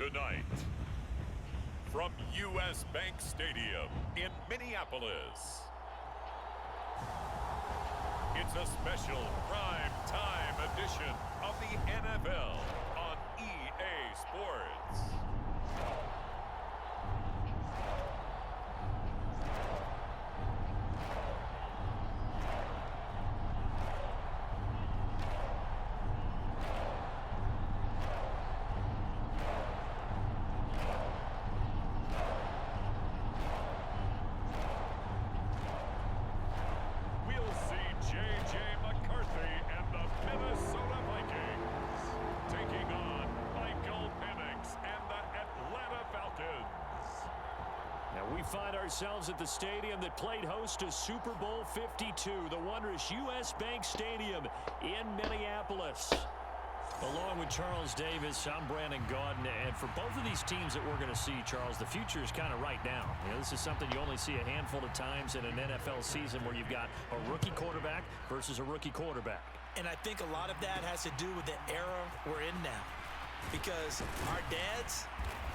Tonight, from U.S. Bank Stadium in Minneapolis, it's a special prime time edition of the NFL on EA Sports. We find ourselves at the stadium that played host to Super Bowl 52, the wondrous U.S. Bank Stadium in Minneapolis. Along with Charles Davis, I'm Brandon Gaudin, and for both of these teams that we're going to see, Charles, the future is kind of right now. You know, this is something you only see a handful of times in an NFL season where you've got a rookie quarterback versus a rookie quarterback. And I think a lot of that has to do with the era we're in now. Because our dads,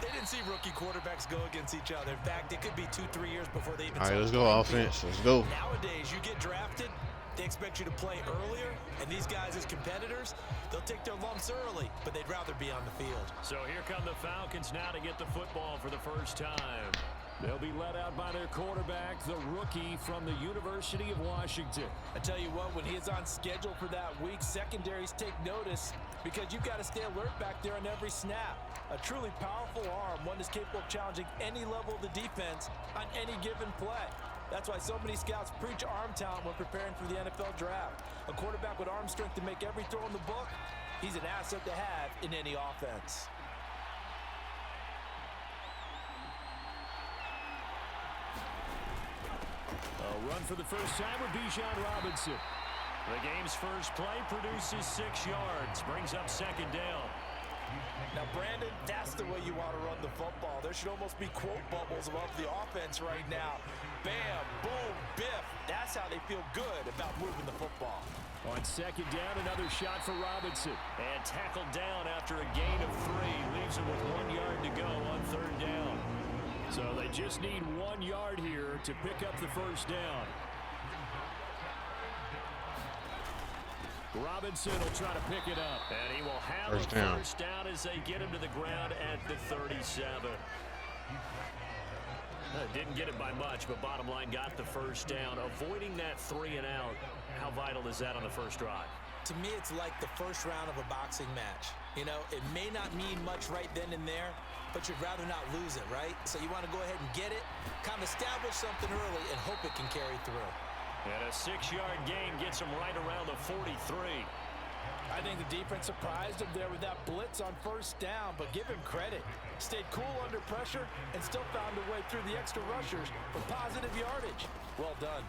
they didn't see rookie quarterbacks go against each other. In fact, it could be 2-3 years before they even All right, let's go offense. Let's go. Nowadays, you get drafted, they expect you to play earlier, and these guys as competitors, they'll take their lumps early, but they'd rather be on the field. So here come the Falcons now to get the football for the first time. They'll be led out by their quarterback, the rookie from the University of Washington. I tell you what, when he is on schedule for that week, secondaries take notice because you've got to stay alert back there on every snap. A truly powerful arm, one that's capable of challenging any level of the defense on any given play. That's why so many scouts preach arm talent when preparing for the NFL draft. A quarterback with arm strength to make every throw in the book, he's an asset to have in any offense. A run for the first time with Bijan Robinson. The game's first play produces 6 yards, brings up second down. Now, Brandon, that's the way you want to run the football. There should almost be quote bubbles above the offense right now. Bam, boom, biff. That's how they feel good about moving the football. On second down, another shot for Robinson. And tackled down after a gain of 3. Leaves him with 1 yard to go on third down. So they just need 1 yard here to pick up the first down. Robinson will try to pick it up, and he will have a first down as they get him to the ground at the 37. Didn't get it by much, but bottom line got the first down. Avoiding that 3 and out, how vital is that on the first drive? To me, it's like the first round of a boxing match. You know, it may not mean much right then and there, but you'd rather not lose it, right? So you want to go ahead and get it, kind of establish something early, and hope it can carry through. And a 6-yard gain gets him right around the 43. I think the defense surprised him there with that blitz on first down, but give him credit. Stayed cool under pressure and still found a way through the extra rushers for positive yardage. Well done.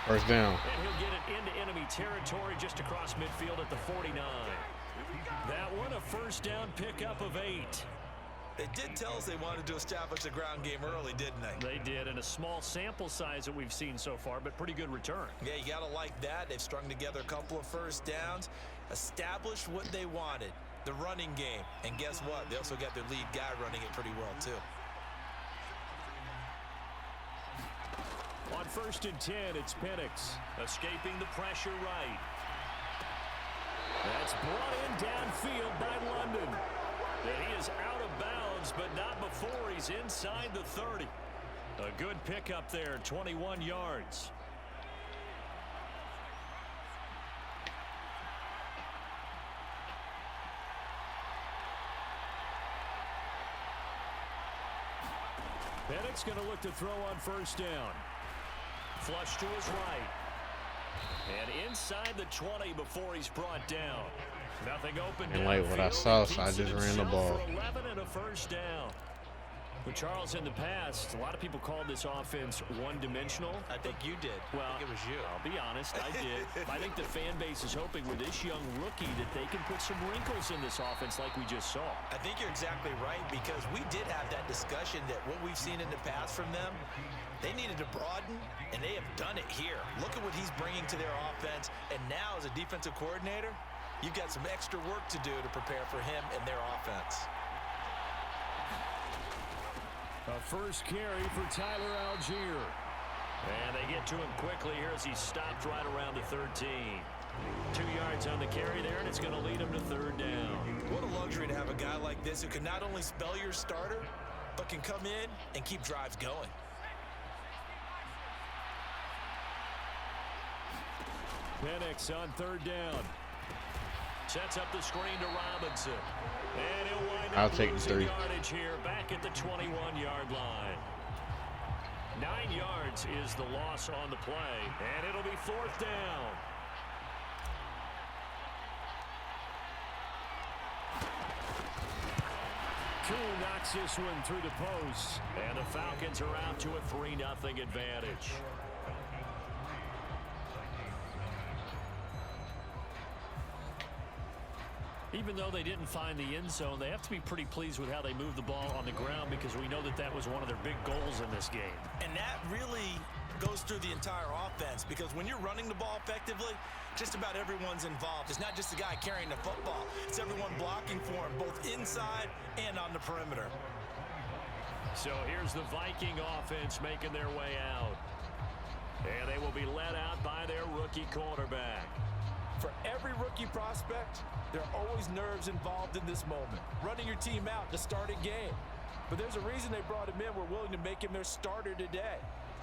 First down. And he'll get it into enemy territory just across midfield at the 49. That one a first down pickup of 8. They did tell us they wanted to establish the ground game early, didn't they? They did, and a small sample size that we've seen so far, but pretty good return. Yeah, you got to like that. They've strung together a couple of first downs, established what they wanted, the running game. And guess what? They also got their lead guy running it pretty well, too. On 1st and 10, it's Penix, escaping the pressure right. That's brought in downfield by London. And he is out of bounds, but not before he's inside the 30. A good pickup there, 21 yards. Penix going to look to throw on first down. Flush to his right. And inside the 20 before he's brought down. Nothing open. And like what I saw, so I just ran the ball. 11 and a first down. With Charles in the past, a lot of people called this offense one-dimensional. I think you did. Well, I think it was you. I'll be honest, I did. I think the fan base is hoping with this young rookie that they can put some wrinkles in this offense like we just saw. I think you're exactly right, because we did have that discussion that what we've seen in the past from them, they needed to broaden, and they have done it here. Look at what he's bringing to their offense, and now as a defensive coordinator, you've got some extra work to do to prepare for him and their offense. A first carry for Tyler Algier. And they get to him quickly here as he stopped right around the 13. 2 yards on the carry there, and it's going to lead him to third down. What a luxury to have a guy like this who can not only spell your starter, but can come in and keep drives going. Penix on third down. Sets up the screen to Robinson. And he'll wind up losing yardage here back at the 21-yard line. 9 yards is the loss on the play, and it'll be fourth down. Kuhn knocks this one through the post, and the Falcons are out to a 3-0 advantage. Even though they didn't find the end zone, they have to be pretty pleased with how they moved the ball on the ground, because we know that that was one of their big goals in this game. And that really goes through the entire offense, because when you're running the ball effectively, just about everyone's involved. It's not just the guy carrying the football. It's everyone blocking for him, both inside and on the perimeter. So here's the Viking offense making their way out. And they will be led out by their rookie quarterback. For every rookie prospect, there are always nerves involved in this moment. Running your team out to start a game. But there's a reason they brought him in. We're willing to make him their starter today.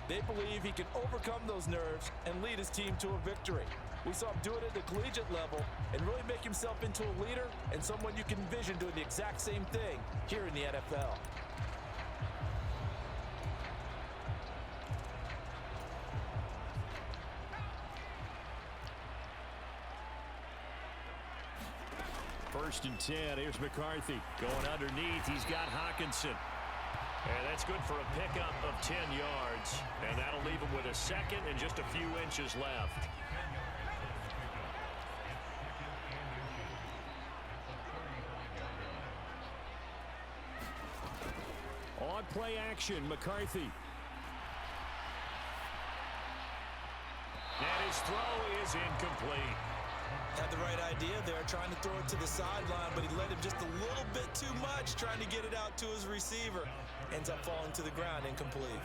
They believe he can overcome those nerves and lead his team to a victory. We saw him do it at the collegiate level and really make himself into a leader and someone you can envision doing the exact same thing here in the NFL. First and 10. Here's McCarthy going underneath. He's got Hawkinson. And that's good for a pickup of 10 yards. And that'll leave him with a second and just a few inches left. On play action, McCarthy. And his throw is incomplete. Had the right idea there, trying to throw it to the sideline, but he led him just a little bit too much, trying to get it out to his receiver. Ends up falling to the ground, incomplete.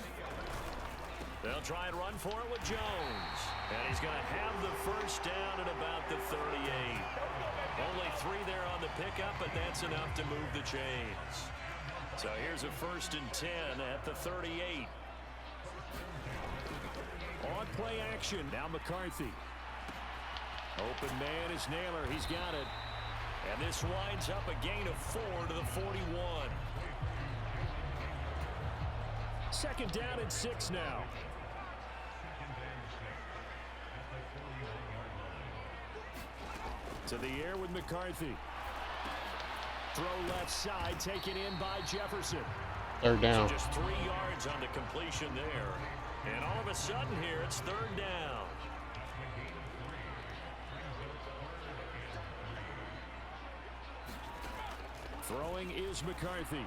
They'll try and run for it with Jones. And he's going to have the first down at about the 38. Only 3 there on the pickup, but that's enough to move the chains. So here's a first and 10 at the 38. On play action, now McCarthy. Open man is Naylor. He's got it. And this winds up a gain of 4 to the 41. Second down and 6 now. To the air with McCarthy. Throw left side, taken in by Jefferson. Third down. So just 3 yards on the completion there. And all of a sudden here, it's third down. Throwing is McCarthy.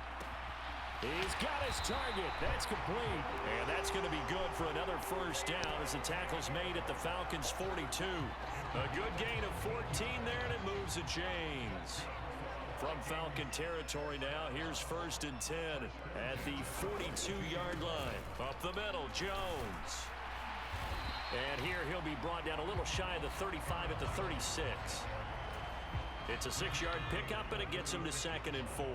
He's got his target. That's complete. And that's going to be good for another first down as the tackle's made at the Falcons' 42. A good gain of 14 there, and it moves the chains. From Falcon territory now, here's first and 10 at the 42-yard line. Up the middle, Jones. And here he'll be brought down a little shy of the 35 at the 36. It's a 6-yard pickup, and it gets him to second and 4.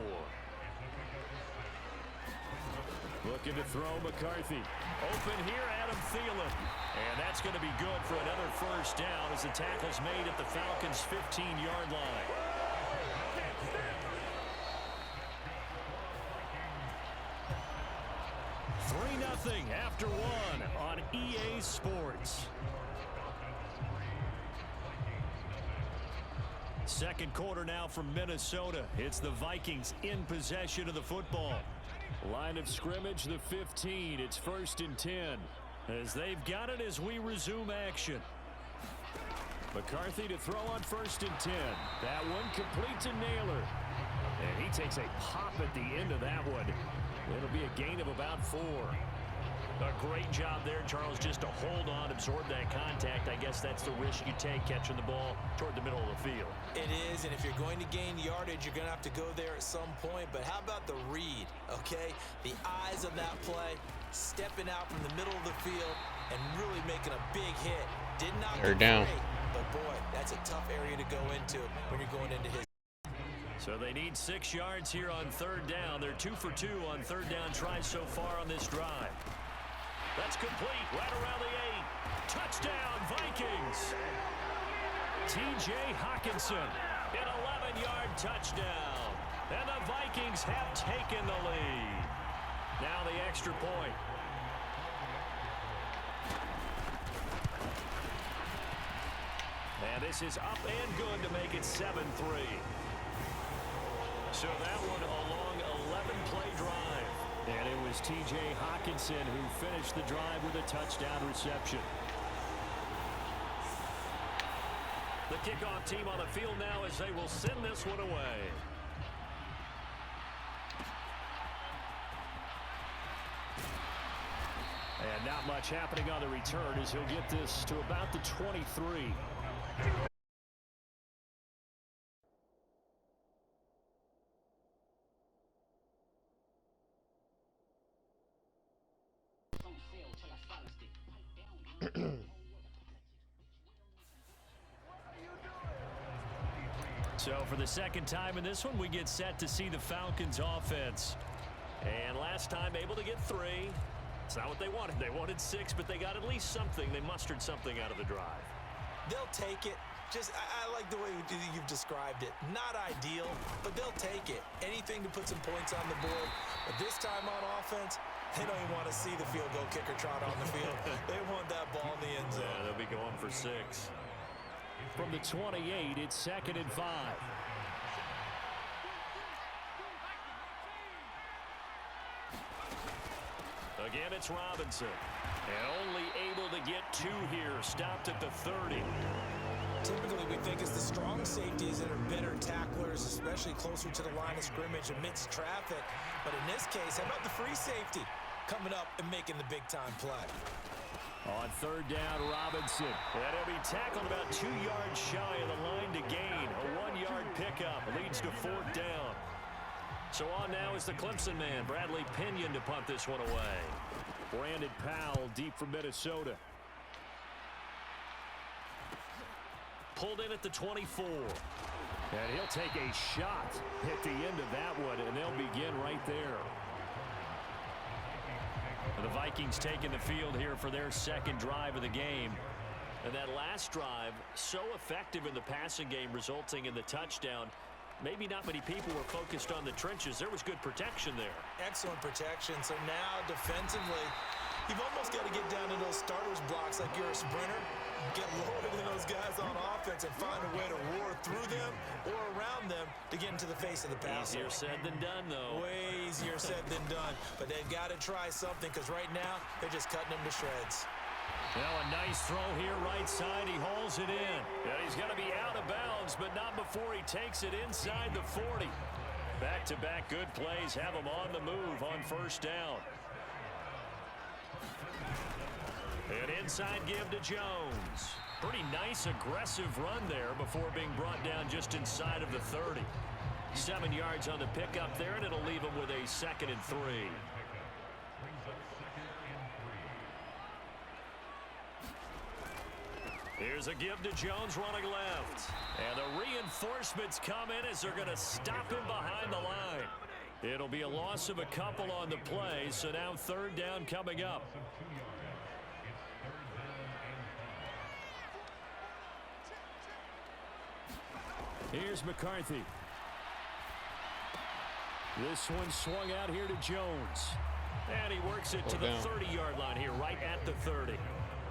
Looking to throw McCarthy. Open here, Adam Thielen. And that's going to be good for another first down as the tackle's made at the Falcons' 15-yard line. Nothing after 1 on EA Sports. Second quarter now from Minnesota. It's the Vikings in possession of the football. Line of scrimmage, the 15. It's first and 10. As they've got it as we resume action. McCarthy to throw on first and 10. That one complete to Naylor. And he takes a pop at the end of that one. It'll be a gain of about 4. A great job there, Charles, just to hold on, absorb that contact. I guess that's the risk you take catching the ball toward the middle of the field. It is, and if you're going to gain yardage, you're going to have to go there at some point. But how about the read, okay? The eyes of that play, stepping out from the middle of the field and really making a big hit. Did not They're down. great, but boy, that's a tough area to go into when you're going into his. So they need 6 yards here on third down. They're 2 for 2 on third down tries so far on this drive. That's complete right around the 8. Touchdown, Vikings. T.J. Hawkinson, an 11-yard touchdown. And the Vikings have taken the lead. Now the extra point. And this is up and good to make it 7-3. So that one a long 11-play drive. And it was T.J. Hawkinson who finished the drive with a touchdown reception. The kickoff team on the field now as they will send this one away. And not much happening on the return as he'll get this to about the 23. So for the second time in this one, we get set to see the Falcons offense. And last time able to get 3. It's not what they wanted. They wanted 6, but they got at least something. They mustered something out of the drive. They'll take it. Just, I like the way you've described it. Not ideal, but they'll take it. Anything to put some points on the board. But this time on offense, they don't even want to see the field goal kicker trot on the field. They want that ball in the end zone. Yeah, they'll be going for 6. From the 28, it's 2nd and 5. Again, it's Robinson. And only able to get 2 here. Stopped at the 30. Typically, we think it's the strong safeties that are better tacklers, especially closer to the line of scrimmage amidst traffic. But in this case, how about the free safety coming up and making the big-time play? On third down, Robinson. And he'll be tackled about 2 yards shy of the line to gain. A 1-yard pickup leads to 4th down. So on now is the Clemson man, Bradley Pinion, to punt this one away. Brandon Powell deep from Minnesota. Pulled in at the 24. And he'll take a shot at the end of that one, and they'll begin right there. The Vikings taking the field here for their second drive of the game. And that last drive, so effective in the passing game, resulting in the touchdown. Maybe not many people were focused on the trenches. There was good protection there. Excellent protection. So now defensively, you've almost got to get down to those starters blocks like you're a sprinter. Get loaded in those guys on offense and find a way to roar through them or around them to get into the face of the pass. Easier said than done, though. Way easier said than done. But they've got to try something because right now they're just cutting them to shreds. Now a nice throw here right side. He hauls it in. And he's going to be out of bounds, but not before he takes it inside the 40. Back-to-back good plays have him on the move on first down. An inside give to Jones. Pretty nice aggressive run there before being brought down just inside of the 30. 7 yards on the pickup there, and it'll leave him with a 2nd and 3. Here's a give to Jones running left. And the reinforcements come in as they're going to stop him behind the line. It'll be a loss of a couple on the play, so now third down coming up. Here's McCarthy. This one swung out here to Jones. And he works it to the 30-yard line here, right at the 30.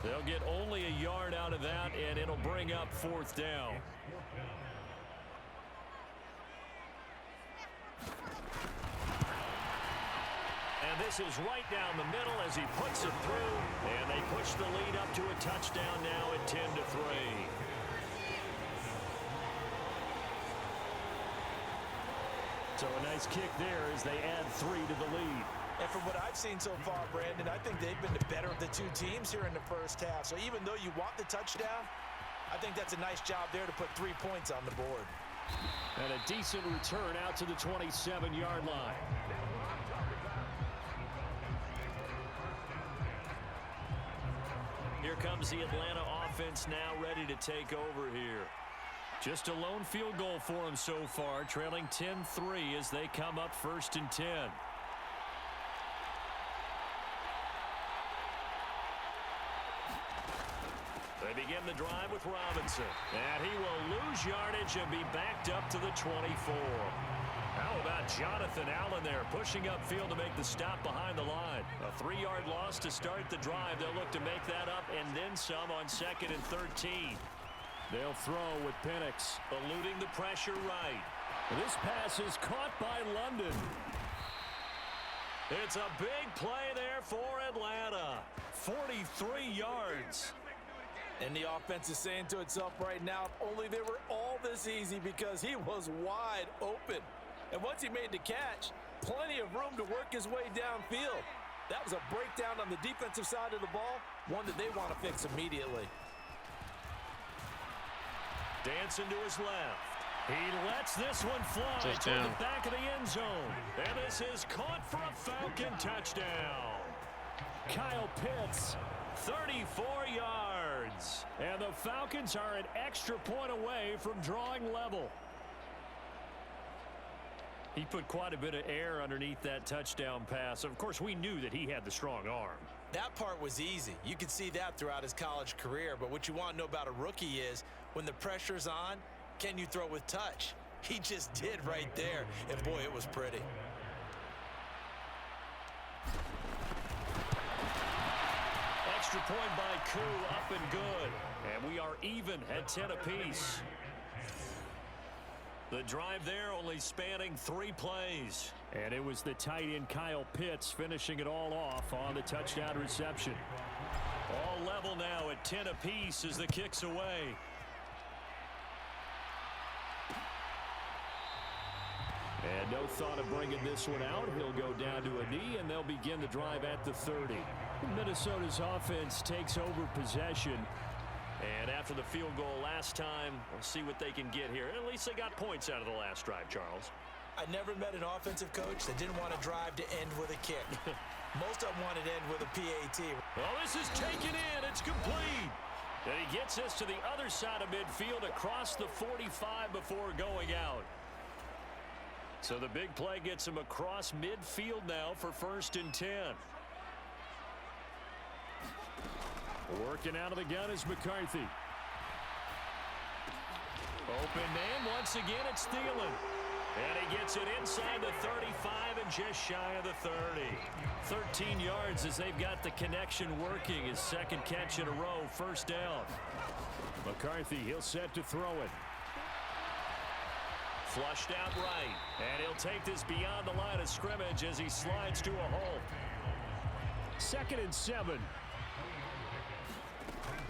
They'll get only a yard out of that, and it'll bring up 4th down. And this is right down the middle as he puts it through. And they push the lead up to a touchdown now at 10-3. So a nice kick there as they add 3 to the lead. And from what I've seen so far, Brandon, I think they've been the better of the two teams here in the first half. So even though you want the touchdown, I think that's a nice job there to put 3 points on the board. And a decent return out to the 27-yard line. Here comes the Atlanta offense now ready to take over here. Just a lone field goal for them so far, trailing 10-3 as they come up 1st and 10. They begin the drive with Robinson. And he will lose yardage and be backed up to the 24. How about Jonathan Allen there pushing upfield to make the stop behind the line? A 3-yard loss to start the drive. They'll look to make that up and then some on 2nd and 13. They'll throw with Penix, eluding the pressure right. This pass is caught by London. It's a big play there for Atlanta. 43 yards. And the offense is saying to itself right now, if only they were all this easy, because he was wide open. And once he made the catch, plenty of room to work his way downfield. That was a breakdown on the defensive side of the ball, one that they want to fix immediately. Dancing to his left. He lets this one fly toward Touchdown. the back of the end zone. And this is caught for a Falcon touchdown. Kyle Pitts, 34 yards. And the Falcons are an extra point away from drawing level. He put quite a bit of air underneath that touchdown pass. Of course, we knew that he had the strong arm. That part was easy. You could see that throughout his college career. But what you want to know about a rookie is, when the pressure's on, can you throw with touch? He just did right there. And boy, it was pretty. Extra point by Koo, up and good. And we are even at 10 apiece. The drive there only spanning 3 plays. And it was the tight end Kyle Pitts finishing it all off on the touchdown reception. All level now at 10 apiece as the kick's away. And no thought of bringing this one out. He'll go down to a knee, and they'll begin the drive at the 30. Minnesota's offense takes over possession. And after the field goal last time, we'll see what they can get here. At least they got points out of the last drive, Charles. I never met an offensive coach that didn't want to drive to end with a kick. Most of them wanted to end with a PAT. Well, this is taken in. It's complete. And he gets us to the other side of midfield across the 45 before going out. So the big play gets him across midfield now for 1st and 10. Working out of the gun is McCarthy. Open man, once again it's Thielen. And he gets it inside the 35 and just shy of the 30. 13 yards as they've got the connection working. His 2nd catch in a row, 1st down. McCarthy, he'll set to throw it. Flushed out right. And he'll take this beyond the line of scrimmage as he slides to a hole. 2nd and 7.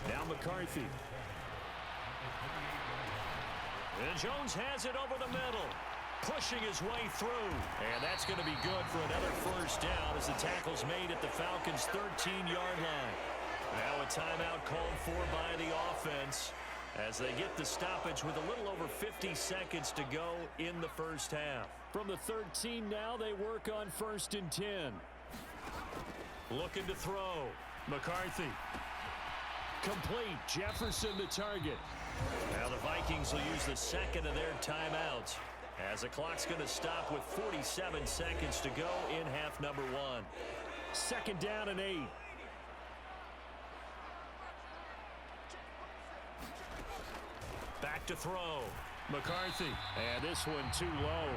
Now McCarthy. And Jones has it over the middle. Pushing his way through. And that's going to be good for another 1st down as the tackle's made at the Falcons' 13-yard line. Now a timeout called for by the offense as they get the stoppage with a little over 50 seconds to go in the 1st half. From the 13 now, they work on 1st and 10. Looking to throw. McCarthy. Complete. Jefferson the target. Now the Vikings will use the 2nd of their timeouts as the clock's going to stop with 47 seconds to go in half number 1. 2nd down and 8. Back to throw. McCarthy. And this one too low.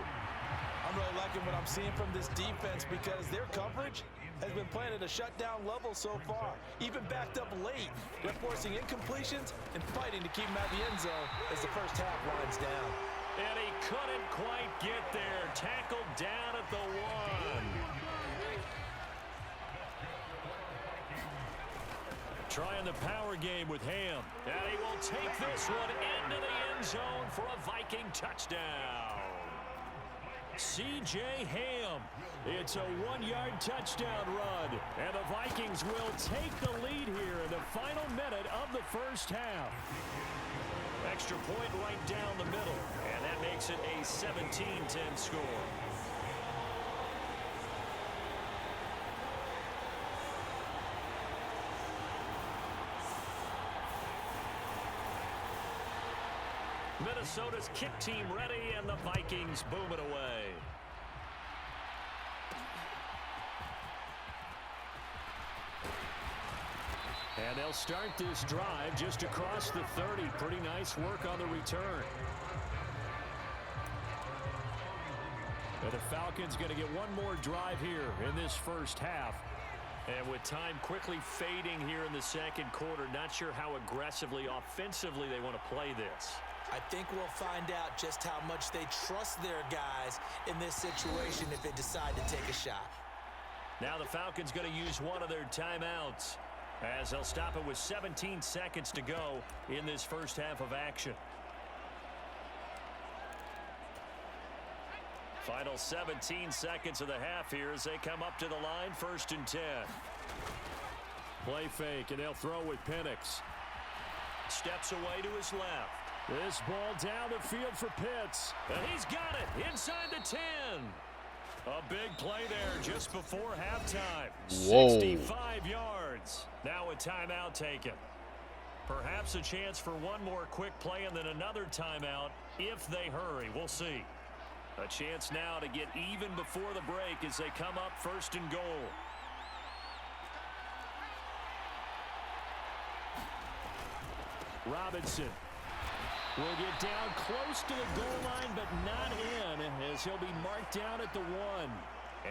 I'm really liking what I'm seeing from this defense because their coverage has been playing at a shutdown level so far. Even backed up late. They're forcing incompletions and fighting to keep them out of the end zone as the 1st half winds down. And he couldn't quite get there. Tackled down at the 1. Trying the power game with Ham. And he will take this one into the end zone for a Viking touchdown. C.J. Ham. It's a 1-yard touchdown run, and the Vikings will take the lead here in the final minute of the first half. Extra point right down the middle, and that makes it a 17-10 score. Minnesota's kick team ready, and the Vikings boom it away. And they'll start this drive just across the 30. Pretty nice work on the return. And the Falcons going to get one more drive here in this first half. And with time quickly fading here in the second quarter, not sure how aggressively, offensively they want to play this. I think we'll find out just how much they trust their guys in this situation if they decide to take a shot. Now the Falcons going to use one of their timeouts, as they'll stop it with 17 seconds to go in this first half of action. Final 17 seconds of the half here as they come up to the line, 1st and 10. Play fake, and they'll throw with Penix. Steps away to his left. This ball down the field for Pitts. And he's got it inside the 10. A big play there just before halftime. Whoa. 65 yards. Now a timeout taken. Perhaps a chance for one more quick play and then another timeout if they hurry. We'll see. A chance now to get even before the break as they come up 1st and goal. Robinson will get down close to the goal line, but not in, as he'll be marked down at the 1.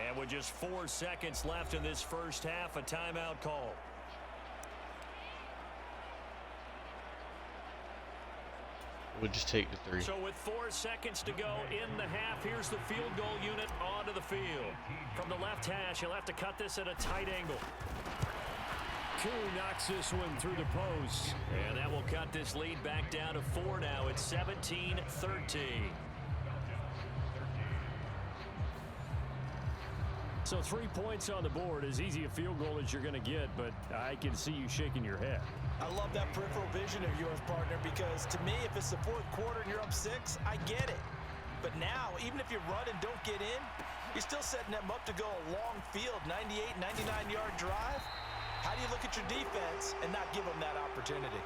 And with just 4 seconds left in this first half, a timeout call. We'll just take the 3. So with 4 seconds to go in the half, here's the field goal unit onto the field. From the left hash, he'll have to cut this at a tight angle. Koo knocks this one through the post. And that will cut this lead back down to 4 now. It's 17-13. So 3 points on the board, as easy a field goal as you're going to get, but I can see you shaking your head. I love that peripheral vision of yours, partner, because to me, if it's the 4th quarter and you're up 6, I get it. But now, even if you run and don't get in, you're still setting them up to go a long field, 98, 99-yard drive. How do you look at your defense and not give them that opportunity?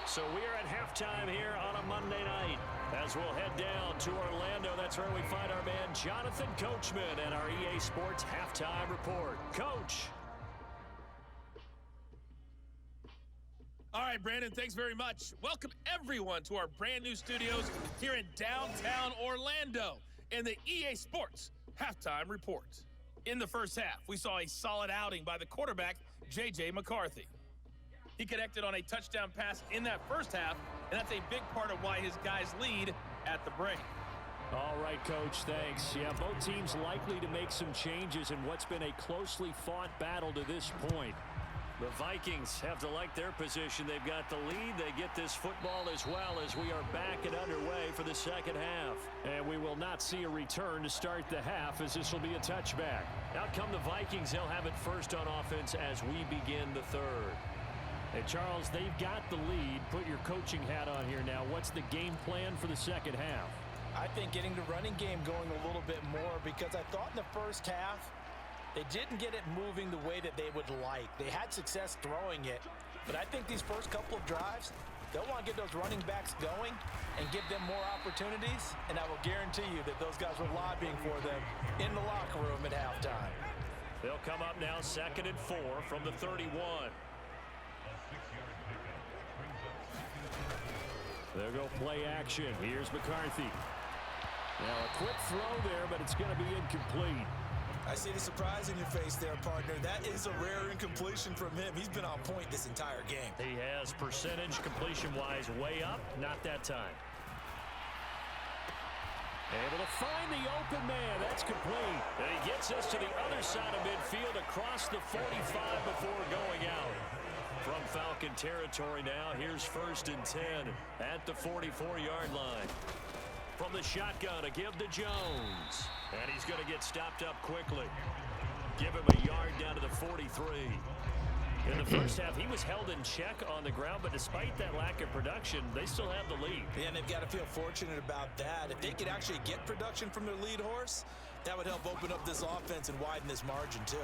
So we are at halftime here on a Monday night. As we'll head down to Orlando, that's where we find our man Jonathan Coachman and our EA Sports Halftime Report. Coach. All right, Brandon, thanks very much. Welcome, everyone, to our brand new studios here in downtown Orlando in the EA Sports Halftime Report. In the first half, we saw a solid outing by the quarterback, J.J. McCarthy. He connected on a touchdown pass in that first half, and that's a big part of why his guys lead at the break. All right, Coach, thanks. Yeah, both teams likely to make some changes in what's been a closely fought battle to this point. The Vikings have to like their position. They've got the lead. They get this football as well as we are back and underway for the second half. And we will not see a return to start the half, as this will be a touchback. Out come the Vikings. They'll have it first on offense as we begin the third. And, Charles, they've got the lead. Put your coaching hat on here now. What's the game plan for the second half? I think getting the running game going a little bit more, because I thought in the first half, they didn't get it moving the way that they would like. They had success throwing it, but I think these first couple of drives, they'll want to get those running backs going and give them more opportunities, and I will guarantee you that those guys were lobbying for them in the locker room at halftime. They'll come up now 2nd and 4 from the 31. They'll go play action. Here's McCarthy. Now a quick throw there, but it's going to be incomplete. I see the surprise in your face there, partner. That is a rare incompletion from him. He's been on point this entire game. He has percentage completion-wise way up. Not that time. Able to find the open man. That's complete. And he gets us to the other side of midfield across the 45 before going out. From Falcon territory now, here's 1st and 10 at the 44-yard line. from the shotgun to give to Jones. And he's going to get stopped up quickly. Give him a yard down to the 43. In the first half, he was held in check on the ground, but despite that lack of production, they still have the lead. Yeah, and they've got to feel fortunate about that. If they could actually get production from their lead horse, that would help open up this offense and widen this margin, too.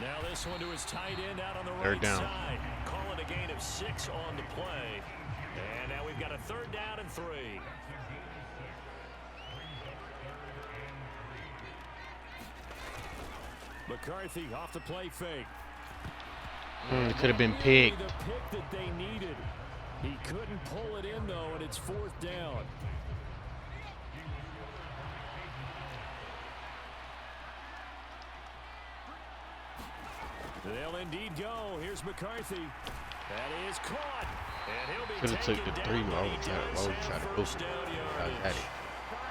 Now this one to his tight end out on the right side. Call it a gain of 6 on the play. And now we've got a 3rd down and 3. McCarthy off the play fake. Could have been picked. The pick that they needed. He couldn't pull it in, though, and it's 4th down. They'll indeed go. Here's McCarthy. That is caught. And he'll be Could have took taken the down. 3 He does try have to go first for down it. yardage.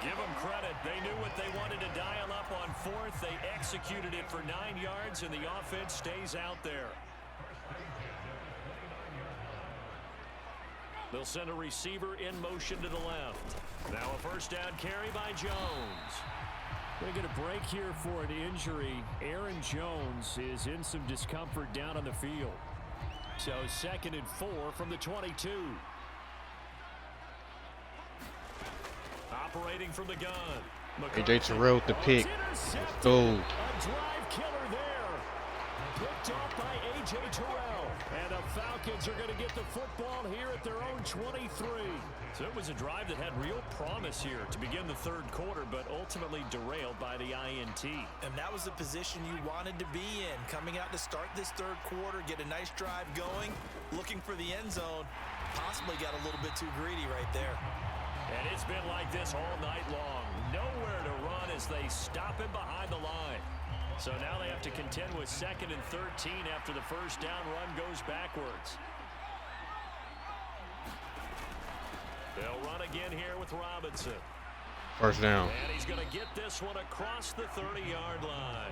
Give them credit. They knew what they wanted to dial up on 4th. They executed it for 9 yards, and the offense stays out there. They'll send a receiver in motion to the left. Now a first down carry by Jones. They get a break here for an injury. Aaron Jones is in some discomfort down on the field. So 2nd and 4 from the 22. Operating from the gun. AJ Terrell with the pick. Let's go. A drive killer there. Picked off by AJ Terrell. And the Falcons are going to get the football here at their own 23. So it was a drive that had real promise here to begin the 3rd quarter, but ultimately derailed by the INT. And that was the position you wanted to be in. Coming out to start this 3rd quarter, get a nice drive going, looking for the end zone. Possibly got a little bit too greedy right there. And it's been like this all night long. Nowhere to run as they stop him behind the line. So now they have to contend with 2nd and 13 after the first down run goes backwards. They'll run again here with Robinson. First down. And he's going to get this one across the 30-yard line.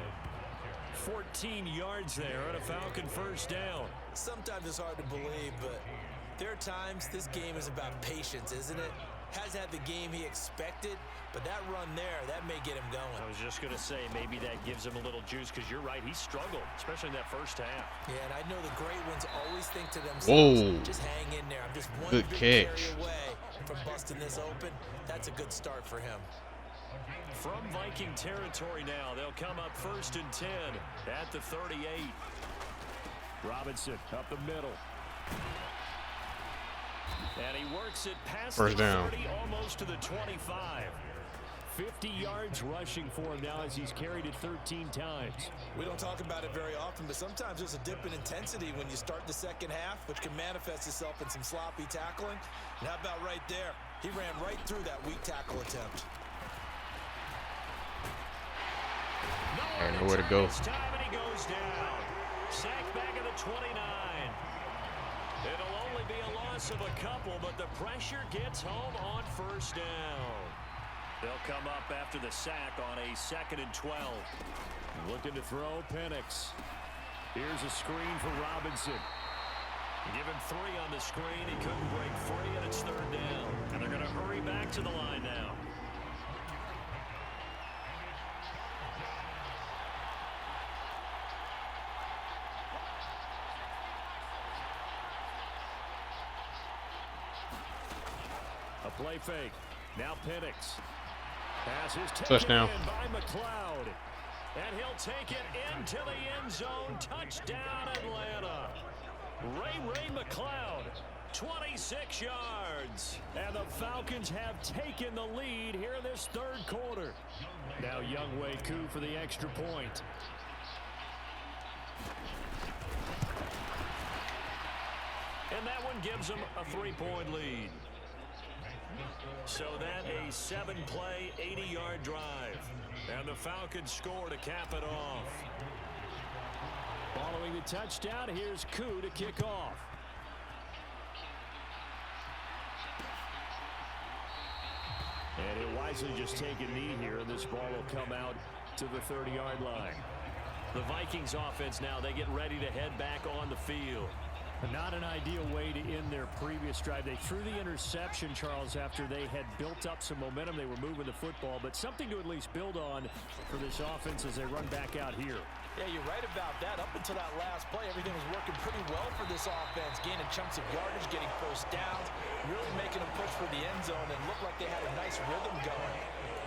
14 yards there and a Falcon first down. Sometimes it's hard to believe, but there are times this game is about patience, isn't it? Has had the game he expected, but that run there, that may get him going. I was just going to say, maybe that gives him a little juice, because you're right, he struggled, especially in that first half. Yeah, and I know the great ones always think to themselves, just hang in there. I'm just one Good big catch. carry away from busting this open. That's a good start for him. From Viking territory now, they'll come up 1st and 10 at the 38. Robinson up the middle. And he works it past First the down. 30, almost to the 25. 50 yards rushing for him now as he's carried it 13 times. We don't talk about it very often, but sometimes there's a dip in intensity when you start the second half, which can manifest itself in some sloppy tackling. And how about right there? He ran right through that weak tackle attempt. Nowhere to go. This time, and he goes down. Sacked back at the 29. It'll only be a loss of a couple, but the pressure gets home on first down. They'll come up after the sack on a 2nd and 12. Looking to throw Penix. Here's a screen for Robinson. Give him 3 on the screen. He couldn't break free, and it's 3rd down. And they're going to hurry back to the line now. A play fake. Now Penix. Pass is taken Touchdown. in by McLeod. And he'll take it into the end zone. Touchdown, Atlanta. Ray McLeod, 26 yards. And the Falcons have taken the lead here in this 3rd quarter. Now Younghoe Koo for the extra point. And that one gives them a 3-point lead. So that a 7-play, 80-yard drive. And the Falcons score to cap it off. Following the touchdown, here's Koo to kick off. And he'll wisely just take a knee here, and this ball will come out to the 30-yard line. The Vikings offense now, they get ready to head back on the field. Not an ideal way to end their previous drive. They threw the interception, Charles, after they had built up some momentum. They were moving the football, but something to at least build on for this offense as they run back out here. Yeah, you're right about that. Up until that last play, everything was working pretty well for this offense, gaining chunks of yardage, getting first downs, really making them push for the end zone, and looked like they had a nice rhythm going.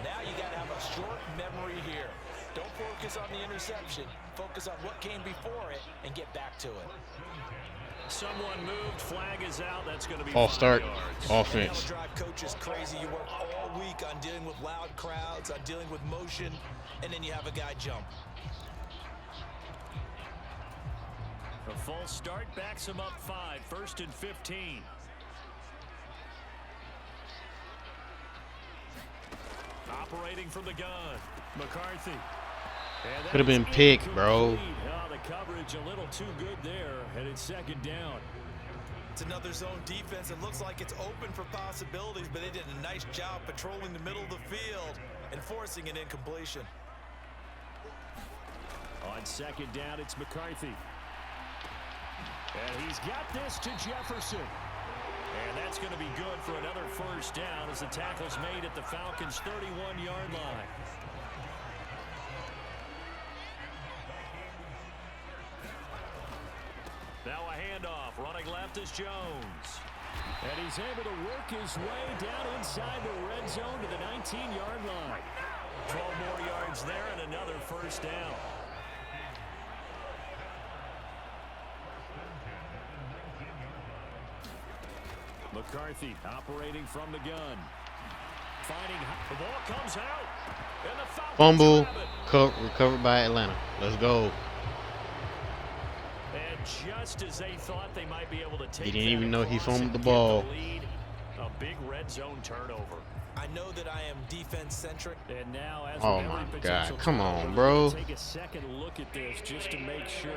Now you got to have a short memory here. Don't focus on the interception. Focus on what came before it and get back to it. Someone moved, flag is out. That's going to be False start, yards. offense. Drive coach is crazy. You work all week on dealing with loud crowds, on dealing with motion, and then you have a guy jump. A false start backs him up 5, 1st and 15. Operating from the gun, McCarthy. Could have been picked, bro. Oh, the coverage a little too good there, and it's 2nd down. It's another zone defense. It looks like it's open for possibilities, but they did a nice job patrolling the middle of the field and forcing an incompletion. On 2nd down, it's McCarthy. And he's got this to Jefferson. And that's going to be good for another first down as the tackle's made at the Falcons' 31-yard line. Now a handoff. Running left is Jones. And he's able to work his way down inside the red zone to the 19-yard line. 12 more yards there and another first down. McCarthy operating from the gun. Finding the ball comes out. And the Fumble recovered by Atlanta. Let's go. And just as they thought they might be able to take, He didn't even know he fumbled the ball. Lead, a big red zone turnover. I know that I am defense-centric. And now, as Oh my God, come on, bro. Take a second look at this just to make sure.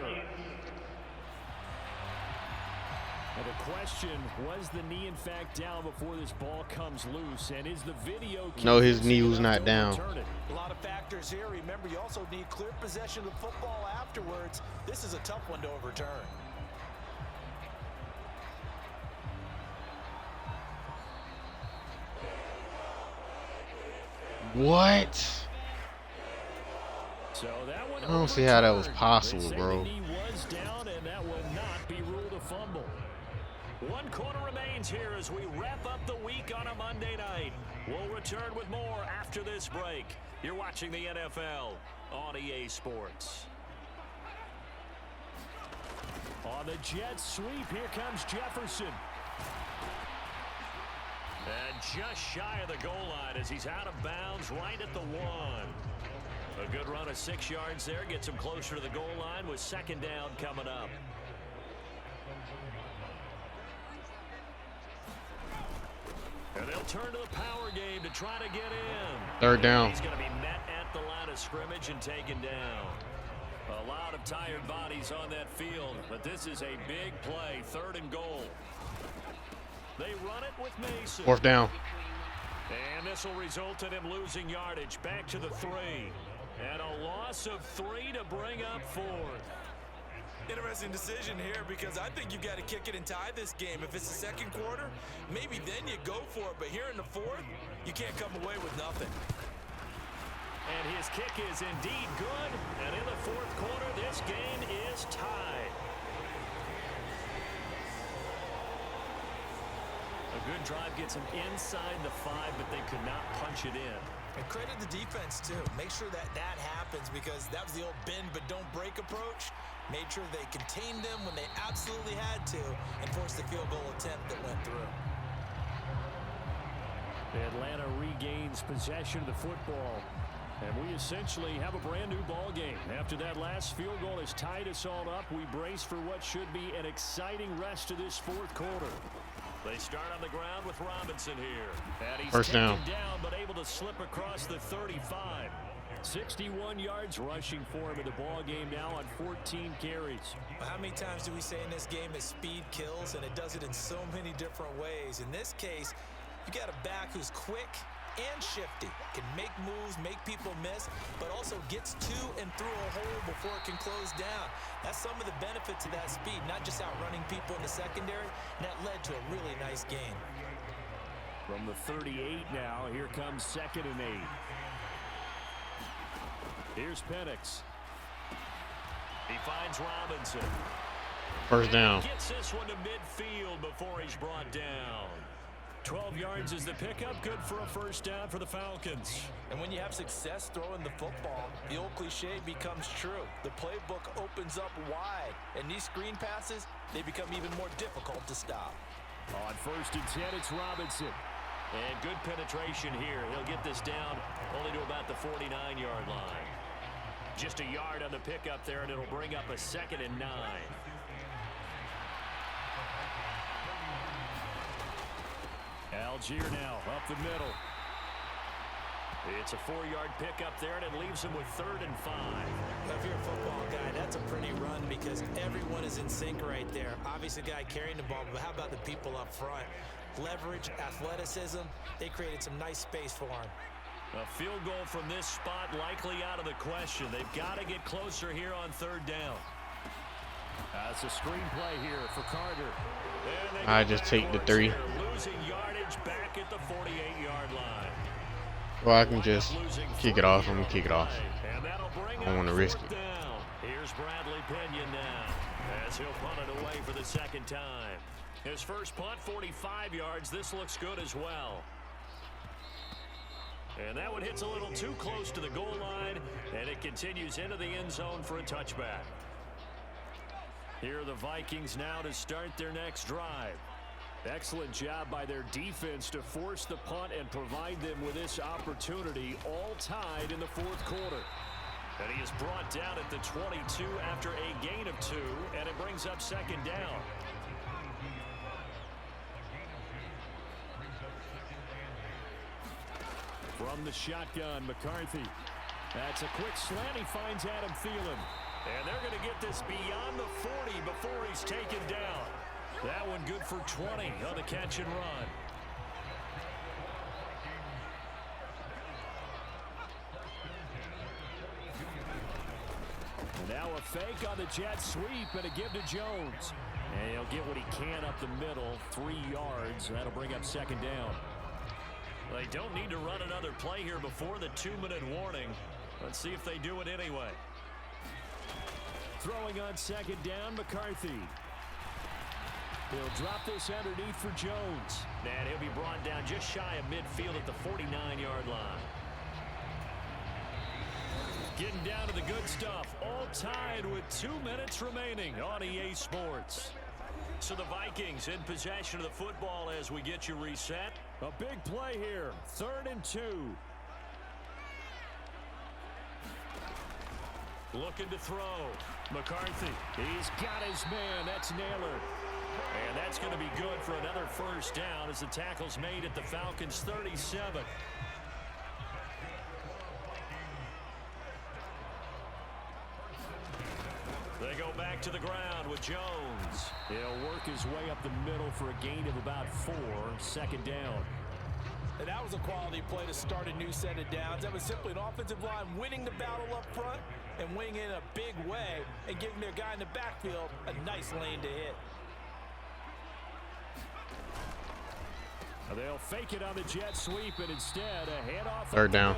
And the question, was the knee in fact down before this ball comes loose? And is the video... No, his knee was not down. A lot of factors here. Remember, you also need clear possession of the football afterwards. This is a tough one to overturn. What? So that one I don't see how that was possible, bro. The knee was down, and that will not be ruled a fumble. 1 quarter remains here as we wrap up the week on a Monday night. We'll return with more after this break. You're watching the NFL on EA Sports. On the jet sweep, here comes Jefferson. And just shy of the goal line as he's out of bounds right at the 1. A good run of 6 yards there gets him closer to the goal line with 2nd down coming up. And they'll turn to the power game to try to get in. 3rd down. He's going to be met at the line of scrimmage and taken down. A lot of tired bodies on that field, but this is a big play. 3rd and goal. They run it with Mason. 4th down. And this will result in him losing yardage. Back to the 3. And a loss of 3 to bring up 4th. Interesting decision here because I think you've got to kick it and tie this game. If it's the 2nd quarter, maybe then you go for it. But here in the 4th, you can't come away with nothing. And his kick is indeed good. And in the 4th quarter, this game is tied. A good drive gets him inside the 5, but they could not punch it in. And credit the defense, too. Make sure that happens because that was the old bend but don't break approach. Made sure they contained them when they absolutely had to and forced the field goal attempt that went through. Atlanta regains possession of the football. And we essentially have a brand new ball game. After that last field goal has tied us all up, we brace for what should be an exciting rest of this 4th quarter. They start on the ground with Robinson here. And he's 1st down. down, but able to slip across the 35. 61 yards rushing for him in the ball game now on 14 carries. How many times do we say in this game that speed kills, and it does it in so many different ways? In this case, you got a back who's quick, and shifty. Can make moves, make people miss, but also gets to and through a hole before it can close down. That's some of the benefits of that speed, not just outrunning people in the secondary, and that led to a really nice game. From the 38 now, here comes 2nd and 8. Here's Penix. He finds Robinson. First down. Gets this one to midfield before he's brought down. 12 yards is the pickup, good for a first down for the Falcons. And when you have success throwing the football, the old cliche becomes true. The playbook opens up wide, and these screen passes, they become even more difficult to stop. On 1st and 10, it's Robinson. And good penetration here. He'll get this down only to about the 49-yard line. Just a yard on the pickup there, and it'll bring up a 2nd and 9. Algier now up the middle. It's a 4-yard pickup there, and it leaves him with 3rd and 5. If you're a football guy, that's a pretty run because everyone is in sync right there. Obviously, the guy carrying the ball, but how about the people up front? Leverage, athleticism, they created some nice space for him. A field goal from this spot likely out of the question. They've got to get closer here on 3rd down. That's a screenplay here for Carter. I just take the 3. Losing yardage back at the 48-yard line. Well, I can just kick it off. I'm going to kick it off. I don't want to risk it. Here's Bradley Pinion now as he'll punt it away for the 2nd time. His first punt, 45 yards. This looks good as well. And that one hits a little too close to the goal line, and it continues into the end zone for a touchback. Here are the Vikings now to start their next drive. Excellent job by their defense to force the punt and provide them with this opportunity, all tied in the 4th quarter. And he is brought down at the 22 after a gain of 2, and it brings up 2nd down. From the shotgun, McCarthy. That's a quick slant. He finds Adam Thielen. And they're going to get this beyond the 40 before he's taken down. That one good for 20 on the catch and run. And now a fake on the jet sweep and a give to Jones. And he'll get what he can up the middle, 3 yards. That'll bring up 2nd down. They don't need to run another play here before the 2-minute warning. Let's see if they do it anyway. Throwing on 2nd down, McCarthy. He'll drop this underneath for Jones. And he'll be brought down just shy of midfield at the 49-yard line. Getting down to the good stuff. All tied with 2 minutes remaining on EA Sports. So the Vikings in possession of the football as we get you reset. A big play here. 3rd and 2. Looking to throw. McCarthy. He's got his man. That's Naylor. And that's going to be good for another first down as the tackle's made at the Falcons' 37. They go back to the ground with Jones. He'll work his way up the middle for a gain of about 4. 2nd down. And that was a quality play to start a new set of downs. That was simply an offensive line winning the battle up front and winning in a big way and giving their guy in the backfield a nice lane to hit. They'll fake it on the jet sweep and instead a handoff. 3rd down.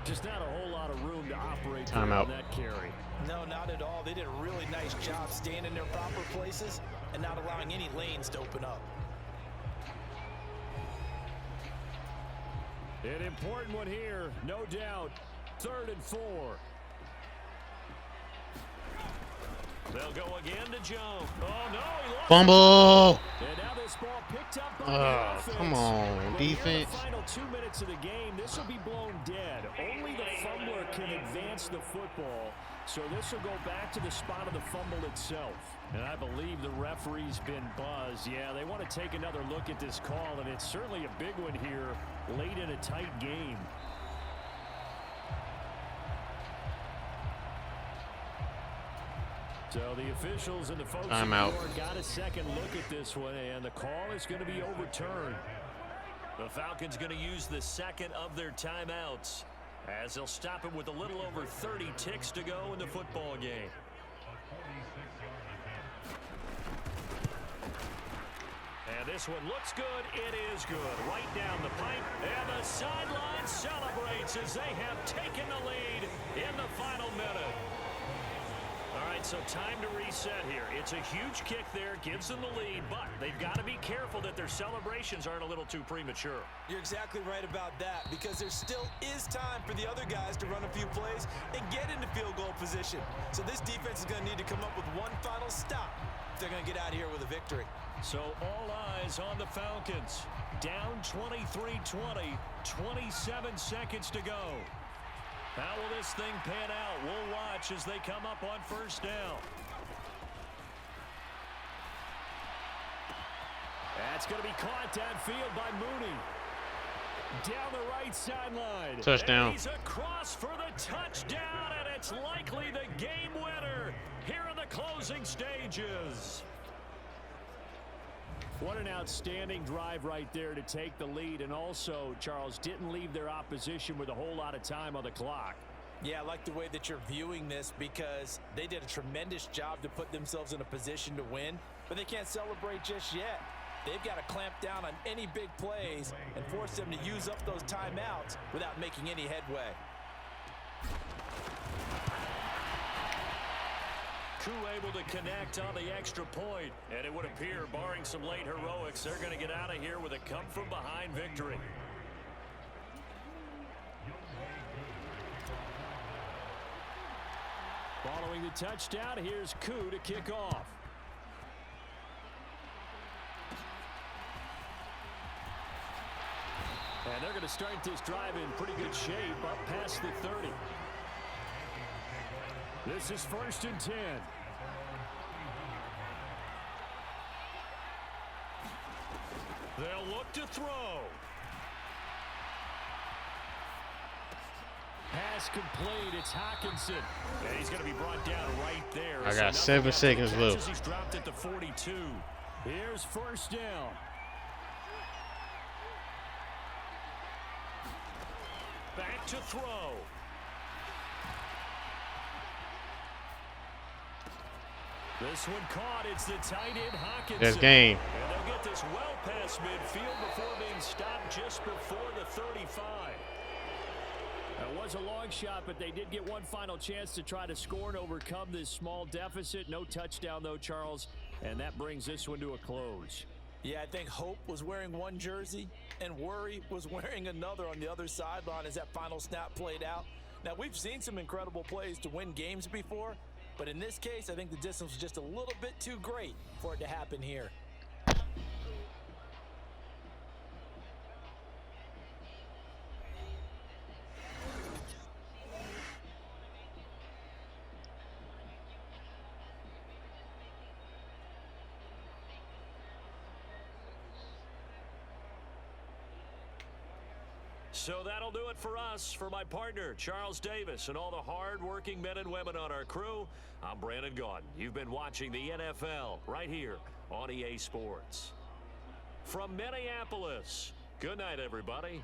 Just not a whole lot of room to operate Timeout. on that carry. No, not at all. They did a really nice job staying in their proper places and not allowing any lanes to open up. An important one here, no doubt. 3rd and 4. They'll go again to Jones. Oh, no, he lost Fumble! And now this ball picked up by the offense. Come on, Well, defense. here in the final 2 minutes of the game, this will be blown dead. Only the fumbler can advance the football, so this will go back to the spot of the fumble itself. And I believe the referee's been buzzed. Yeah, they want to take another look at this call, and it's certainly a big one here late in a tight game. So the officials and the folks Time in out. New York got a second look at this one, and the call is going to be overturned. The Falcons going to use the second of their timeouts as they'll stop it with a little over 30 ticks to go in the football game. And this one looks good. It is good. Right down the pipe. And the sideline celebrates as they have taken the lead in the final minute. All right, so time to reset here. It's a huge kick there, gives them the lead, but they've got to be careful that their celebrations aren't a little too premature. You're exactly right about that, because there still is time for the other guys to run a few plays and get into field goal position. So this defense is going to need to come up with one final stop if they're going to get out of here with a victory. So all eyes on the Falcons. Down 23-20, 27 seconds to go. How will this thing pan out? We'll watch as they come up on first down. That's going to be caught downfield by Mooney. Down the right sideline. Touchdown. And he's across for the touchdown, and it's likely the game winner here in the closing stages. What an outstanding drive right there to take the lead. And also, Charles, didn't leave their opposition with a whole lot of time on the clock. Yeah, I like the way that you're viewing this, because they did a tremendous job to put themselves in a position to win, but they can't celebrate just yet. They've got to clamp down on any big plays and force them to use up those timeouts without making any headway. Able to connect on the extra point, and it would appear, barring some late heroics, they're going to get out of here with a come-from-behind victory. Following the touchdown, here's Koo to kick off. And they're going to start this drive in pretty good shape up past the 30. This is 1st and 10. They'll look to throw. Pass complete. It's Hawkinson. And he's going to be brought down right there. I got 7 seconds left. He's dropped at the 42. Here's first down. Back to throw. This one caught. It's the tight end Hawkinson. That's game. And they'll get this well past midfield before being stopped just before the 35. That was a long shot, but they did get one final chance to try to score and overcome this small deficit. No touchdown, though, Charles, and that brings this one to a close. Yeah, I think Hope was wearing one jersey and Worry was wearing another on the other sideline as that final snap played out. Now, we've seen some incredible plays to win games before, but in this case, I think the distance was just a little bit too great for it to happen here. So that'll do it for us. For my partner, Charles Davis, and all the hard-working men and women on our crew, I'm Brandon Gaudin. You've been watching the NFL right here on EA Sports. From Minneapolis, good night, everybody.